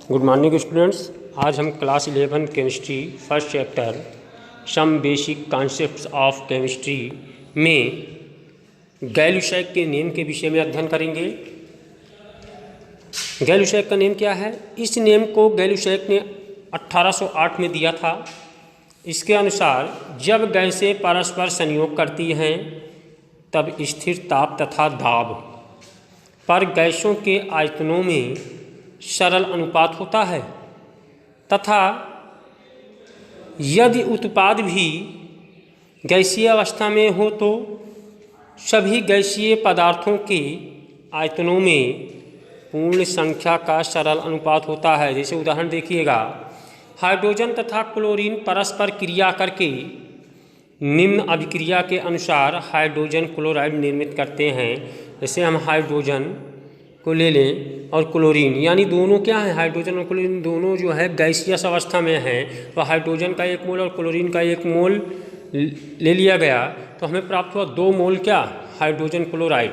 Good morning students. आज हम class 11 chemistry first chapter some basic concepts of chemistry में Gay Lussac के name के विषय में अध्ययन करेंगे। गैलुसैक का नेम क्या है? इस नेम को गैलुसैक ने 1808 में दिया था। इसके अनुसार जब गैसें परस्पर संयोग करती हैं तब स्थिर ताप तथा दाब पर गैसों के आयतनों में सरल अनुपात होता है तथा यदि उत्पाद भी गैसीय अवस्था में हो तो सभी गैसीय पदार्थों के आयतनों में पूर्ण संख्या का सरल अनुपात होता है। जैसे उदाहरण देखिएगा, हाइड्रोजन तथा क्लोरीन परस्पर क्रिया करके निम्न अभिक्रिया के अनुसार हाइड्रोजन क्लोराइड निर्मित करते हैं। जैसे हम हाइड्रोजन को ले लें और क्लोरीन, यानी दोनों क्या है, हाइड्रोजन और क्लोरीन दोनों जो है गैसीयस अवस्था में हैं, तो हाइड्रोजन का 1 मोल और क्लोरीन का 1 मोल ले लिया गया तो हमें प्राप्त हुआ 2 मोल क्या, हाइड्रोजन क्लोराइड।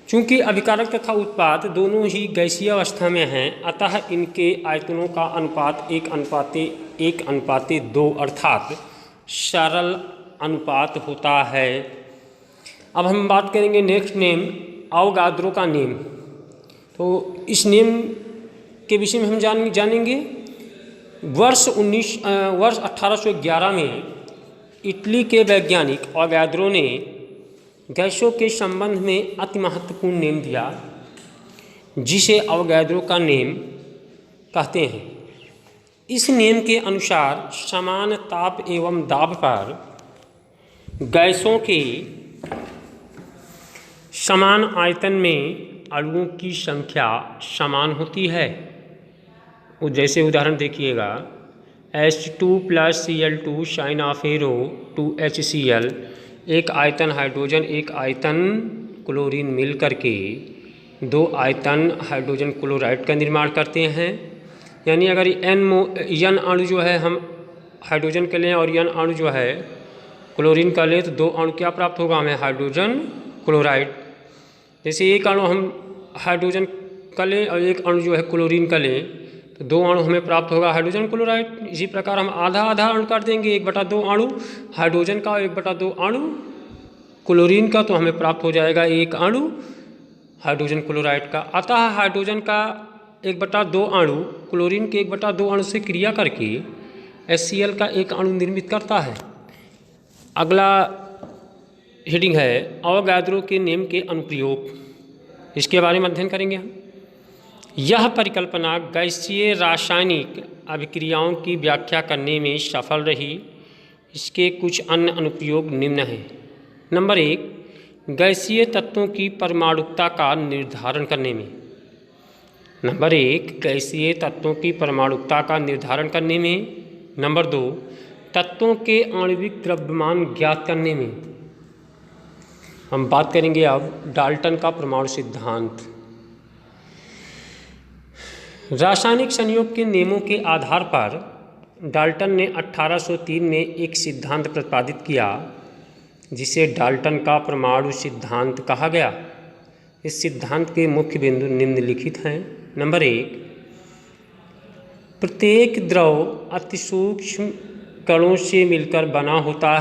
चूँकि अभिकारक तथा उत्पाद दोनों ही गैसीय अवस्था में हैं, अतः इनके आयतनों का अनुपात 1:1:2 अर्थात सरल अनुपात होता है। अब हम बात करेंगे नेक्स्ट नेम, अवोगाद्रो का नेम। तो इस नेम के विषय में हम जानेंगे। वर्ष 1811 में इटली के वैज्ञानिक अवोगाद्रो ने गैसों के संबंध में अति महत्वपूर्ण नेम दिया, जिसे अवोगाद्रो का नेम कहते हैं। इस नेम के अनुसार समान ताप एवं दाब पर गैसों के समान आयतन में अणुओं की संख्या समान होती है। जैसे उदाहरण देखिएगा, H2 + Cl2 sin of arrow 2HCl, एक आयतन हाइड्रोजन एक आयतन क्लोरीन मिल करके 2 आयतन हाइड्रोजन क्लोराइड का निर्माण करते हैं। यानी अगर n अणु जो है हम हाइड्रोजन के लें और n अणु जो है क्लोरीन का लें तो 2 अणु क्या प्राप्त होगा हमें, हाइड्रोजन क्लोराइड। जैसे एक अणु हम हाइड्रोजन का लें और एक अणु जो है क्लोरीन का लें तो 2 अणु हमें प्राप्त होगा हाइड्रोजन क्लोराइड। इसी प्रकार हम आधा आधा अणु कर देंगे, 1/2 अणु हाइड्रोजन का और 1/2 अणु क्लोरीन का, तो हमें प्राप्त हो जाएगा 1 अणु हाइड्रोजन क्लोराइड का। अतः हाइड्रोजन का 1/2 अणु क्लोरीन के 1/2 अणु से क्रिया करके HCl का 1 अणु निर्मित करता है। अगला हेडिंग है अवोगाद्रो के नेम के अनुप्रयोग। इसके बारे में अध्ययन करेंगे हम। यह परिकल्पना गैसीय रासायनिक अभिक्रियाओं की व्याख्या करने में सफल रही। इसके कुछ अन्य अनुप्रयोग निम्न हैं। नंबर 1, गैसीय तत्वों की परमाणुकता का निर्धारण करने में। नंबर 1, गैसीय तत्वों की परमाणुकता का निर्धारण करने में। नंबर 2, तत्वों के आणविक द्रव्यमान ज्ञात करने में। हम बात करेंगे अब डाल्टन का परमाणु सिद्धांत। रासायनिक संयोग के नियमों के आधार पर डाल्टन ने 1803 में एक सिद्धांत प्रतिपादित किया, जिसे डाल्टन का परमाणु सिद्धांत कहा गया। इस सिद्धांत के मुख्य बिंदु निम्नलिखित हैं। नंबर 1, प्रत्येक द्रव अतिसूक्ष्म कणों से मिलकर बना होता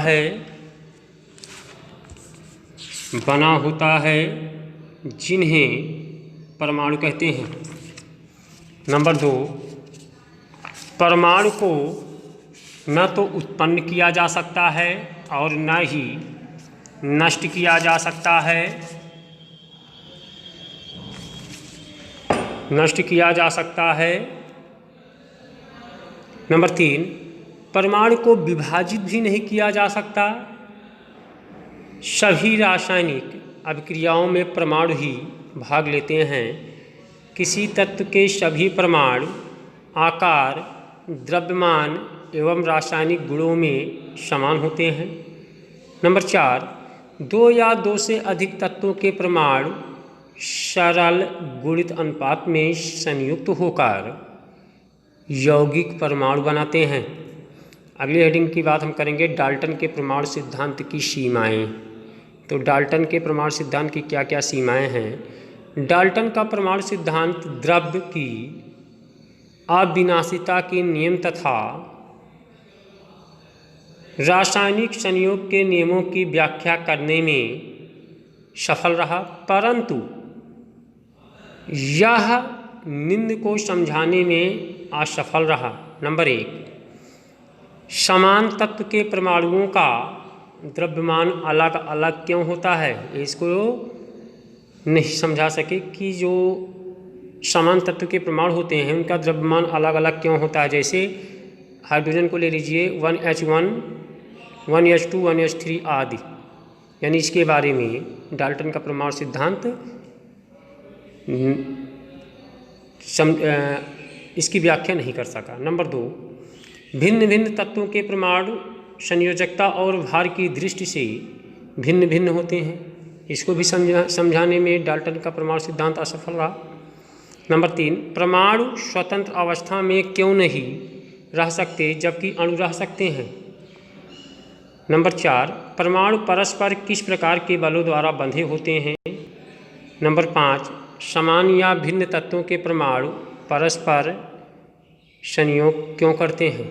है जिन्हें परमाणु कहते हैं। नंबर 2, परमाणु को न तो उत्पन्न किया जा सकता है और न ही नष्ट किया जा सकता है। नंबर 3, परमाणु को विभाजित भी नहीं किया जा सकता। सभी रासायनिक अभिक्रियाओं में परमाणु ही भाग लेते हैं। किसी तत्व के सभी परमाणु आकार, द्रव्यमान एवं रासायनिक गुणों में समान होते हैं। नंबर 4, 2 या 2 से अधिक तत्वों के परमाणु सरल गुणित अनुपात में संयुक्त होकर यौगिक परमाणु बनाते हैं। अगली हेडिंग की बात हम करेंगे डाल्टन के परमाणु सिद्धांत की सीमाएं। तो डाल्टन के परमाणु सिद्धांत की क्या क्या सीमाएं हैं? डाल्टन का परमाणु सिद्धांत द्रव्य की अविनाशिता के नियम तथा रासायनिक संयोग के नियमों की व्याख्या करने में सफल रहा, परंतु यह निम्न को समझाने में असफल रहा। नंबर 1, समान तत्व के परमाणुओं का द्रव्यमान अलग अलग क्यों होता है। इसको नहीं समझा सके कि जो समान तत्व के परमाणु होते हैं उनका द्रव्यमान अलग अलग क्यों होता है। जैसे हाइड्रोजन को ले लीजिए, 1H1, 1H2, 1H3 आदि, यानी इसके बारे में डाल्टन का परमाणु सिद्धांत इसकी व्याख्या नहीं कर सका। नंबर 2, भिन्न भिन्न तत्वों के परमाणु संयोजकता और भार की दृष्टि से भिन्न भिन्न होते हैं। इसको भी समझाने में डाल्टन का परमाणु सिद्धांत असफल रहा। नंबर 3, परमाणु स्वतंत्र अवस्था में क्यों नहीं रह सकते जबकि अणु रह सकते हैं। नंबर 4, परमाणु परस्पर किस प्रकार के बलों द्वारा बंधे होते हैं। नंबर 5, समान या भिन्न तत्वों के परमाणु परस्पर संयोग क्यों करते हैं।